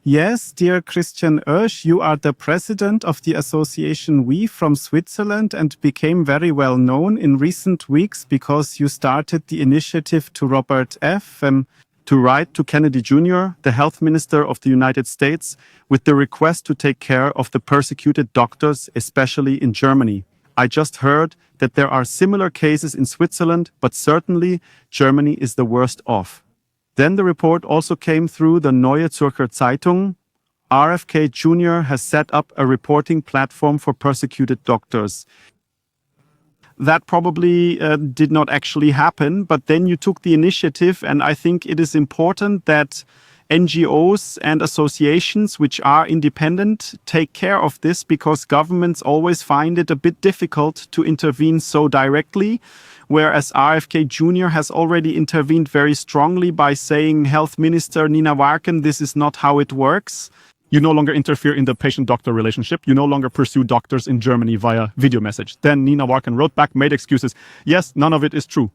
Yes, dear Christian Oesch, you are the president of the association WIR from Switzerland and became very well known in recent weeks because you started the initiative to Robert F. To write to Kennedy Jr., the health minister of the United States, with the request to take care of the persecuted doctors, especially in Germany. I just heard that there are similar cases in Switzerland, but certainly Germany is the worst off. Then the report also came through the Neue Zürcher Zeitung. RFK Jr. has set up a reporting platform for persecuted doctors. That probably did not actually happen, but then you took the initiative, and I think it is important that NGOs and associations which are independent take care of this, because governments always find it a bit difficult to intervene so directly, whereas RFK Jr. has already intervened very strongly by saying, Health Minister Nina Warken, this is not how it works. You no longer interfere in the patient-doctor relationship. You no longer pursue doctors in Germany via video message. Then Nina Warken wrote back, made excuses. Yes, none of it is true.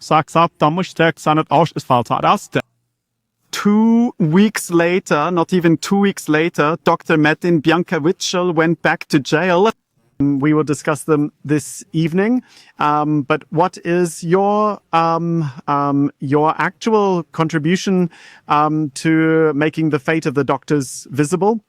2 weeks later, not even 2 weeks later, Dr. Metin Bianca-Witschel went back to jail. We will discuss them this evening. But what is your actual contribution to making the fate of the doctors visible?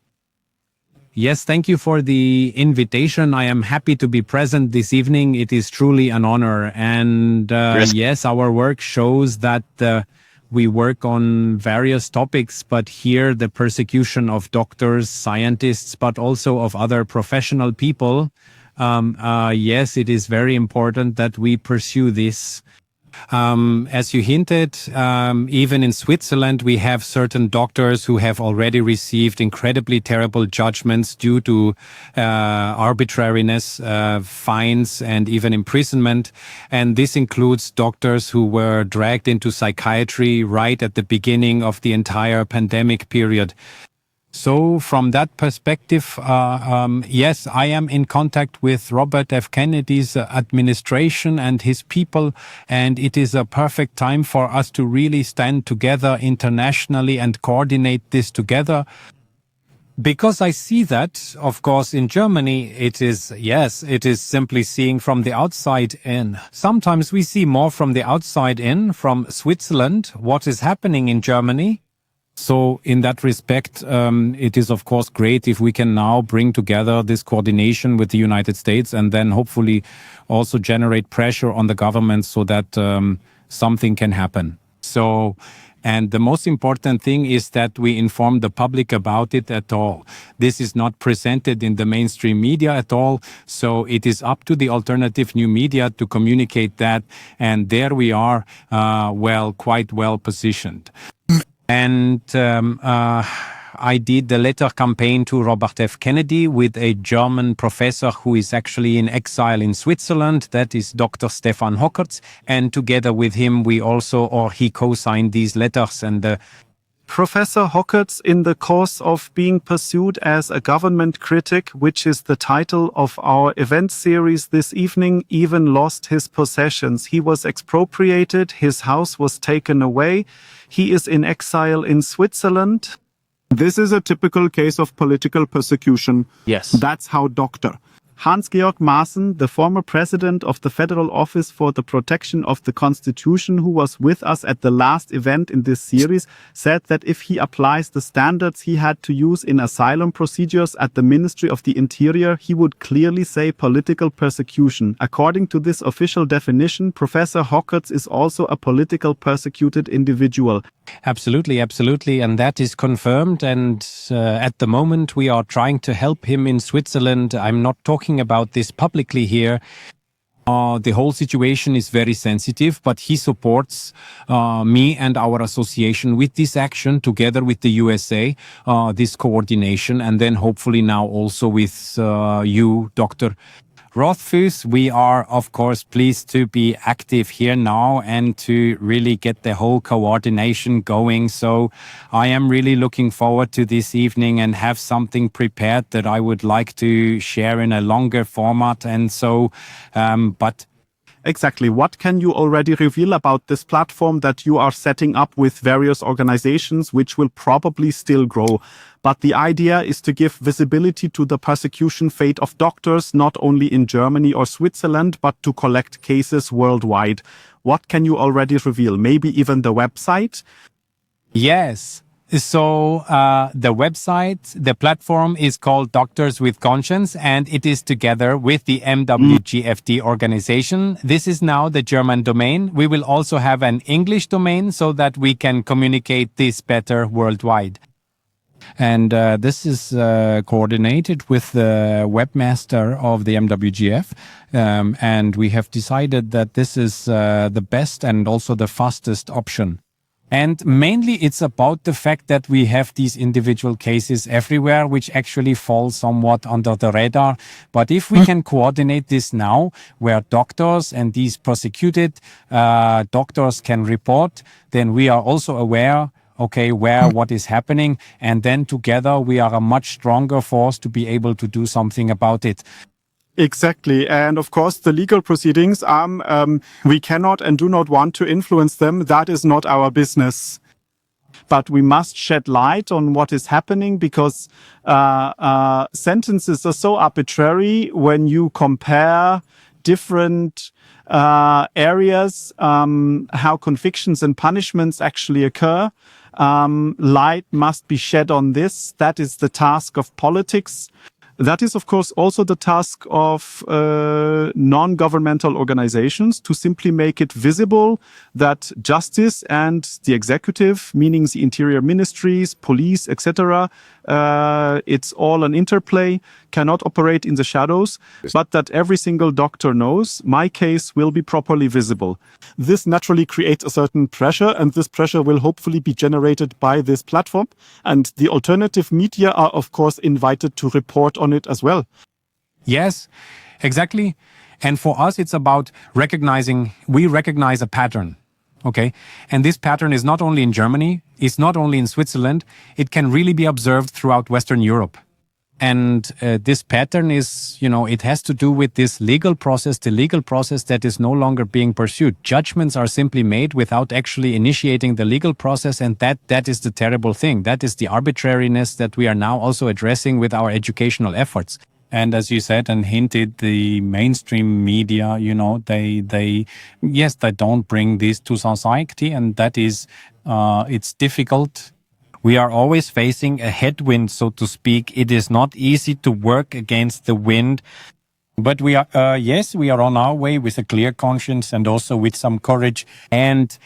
Yes, thank you for the invitation. I am happy to be present this evening. It is truly an honor. And yes, our work shows that we work on various topics, but here the persecution of doctors, scientists, but also of other professional people. Yes, it is very important that we pursue this. As you hinted, even in Switzerland, we have certain doctors who have already received incredibly terrible judgments due to arbitrariness, fines, and even imprisonment. And this includes doctors who were dragged into psychiatry right at the beginning of the entire pandemic period. So from that perspective, yes, I am in contact with Robert F. Kennedy's administration and his people, and it is a perfect time for us to really stand together internationally and coordinate this together. Because I see that, of course, in Germany, it is simply seeing from the outside in. Sometimes we see more from the outside in, from Switzerland, what is happening in Germany. So in that respect, it is, of course, great if we can now bring together this coordination with the United States and then hopefully also generate pressure on the government so that something can happen. So, and the most important thing is that we inform the public about it at all. This is not presented in the mainstream media at all. So it is up to the alternative new media to communicate that. And there we are, quite well positioned. And I did the letter campaign to Robert F. Kennedy with a German professor who is actually in exile in Switzerland. That is Dr. Stefan Hockertz. And together with him, he co-signed these letters. And Professor Hockertz, in the course of being pursued as a government critic, which is the title of our event series this evening, even lost his possessions. He was expropriated, his house was taken away. He is in exile in Switzerland. This is a typical case of political persecution. Yes. That's how Dr. Hans-Georg Maaßen, the former president of the Federal Office for the Protection of the Constitution, who was with us at the last event in this series, said that if he applies the standards he had to use in asylum procedures at the Ministry of the Interior, he would clearly say political persecution. According to this official definition, Professor Hockertz is also a political persecuted individual. Absolutely, absolutely. And that is confirmed. And at the moment, we are trying to help him in Switzerland. I'm not talking about this publicly here. The whole situation is very sensitive, but he supports me and our association with this action together with the USA, this coordination, and then hopefully now also with you, Dr. Rothfuß. We are, of course, pleased to be active here now and to really get the whole coordination going. So I am really looking forward to this evening and have something prepared that I would like to share in a longer format. And so, Exactly. What can you already reveal about this platform that you are setting up with various organizations, which will probably still grow? But the idea is to give visibility to the persecution fate of doctors, not only in Germany or Switzerland, but to collect cases worldwide. What can you already reveal? Maybe even the website? Yes. So the website, the platform is called Doctors with Conscience, and it is together with the MWGFD organization. This is now the German domain. We will also have an English domain so that we can communicate this better worldwide. And this is coordinated with the webmaster of the MWGF. And we have decided that this is the best and also the fastest option. And mainly it's about the fact that we have these individual cases everywhere, which actually fall somewhat under the radar. But if we can coordinate this now, where doctors and these prosecuted doctors can report, then we are also aware, okay, what is happening. And then together we are a much stronger force to be able to do something about it. Exactly. And of course, the legal proceedings, we cannot and do not want to influence them. That is not our business. But we must shed light on what is happening, because sentences are so arbitrary when you compare different areas, how convictions and punishments actually occur. Light must be shed on this. That is the task of politics. That is, of course, also the task of non-governmental organizations, to simply make it visible that justice and the executive, meaning the interior ministries, police, etc., it's all an interplay, cannot operate in the shadows, but that every single doctor knows my case will be properly visible. This naturally creates a certain pressure, and this pressure will hopefully be generated by this platform. And the alternative media are, of course, invited to report on it as well. Yes, exactly. And for us, it's about we recognize a pattern. Okay. And this pattern is not only in Germany, it's not only in Switzerland, it can really be observed throughout Western Europe. And this pattern is, it has to do with this legal process, the legal process that is no longer being pursued. Judgments are simply made without actually initiating the legal process. And that is the terrible thing. That is the arbitrariness that we are now also addressing with our educational efforts. And as you said and hinted, the mainstream media, they don't bring this to society, and that is, it's difficult. We are always facing a headwind, so to speak. It is not easy to work against the wind. But we are on our way with a clear conscience and also with some courage. And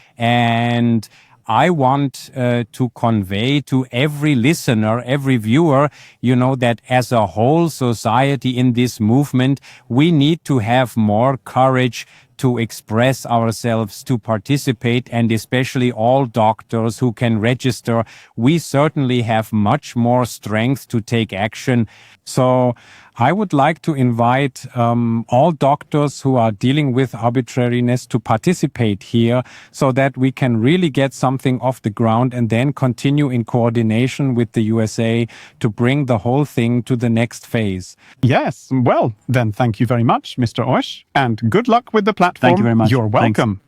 I want to convey to every listener, every viewer, that as a whole society in this movement, we need to have more courage to express ourselves, to participate, and especially all doctors who can register. We certainly have much more strength to take action. So I would like to invite all doctors who are dealing with arbitrariness to participate here, so that we can really get something off the ground and then continue in coordination with the USA to bring the whole thing to the next phase. Yes, well, then thank you very much, Mr. Oesch, and good luck with the platform. Thank you very much. You're welcome. Thanks.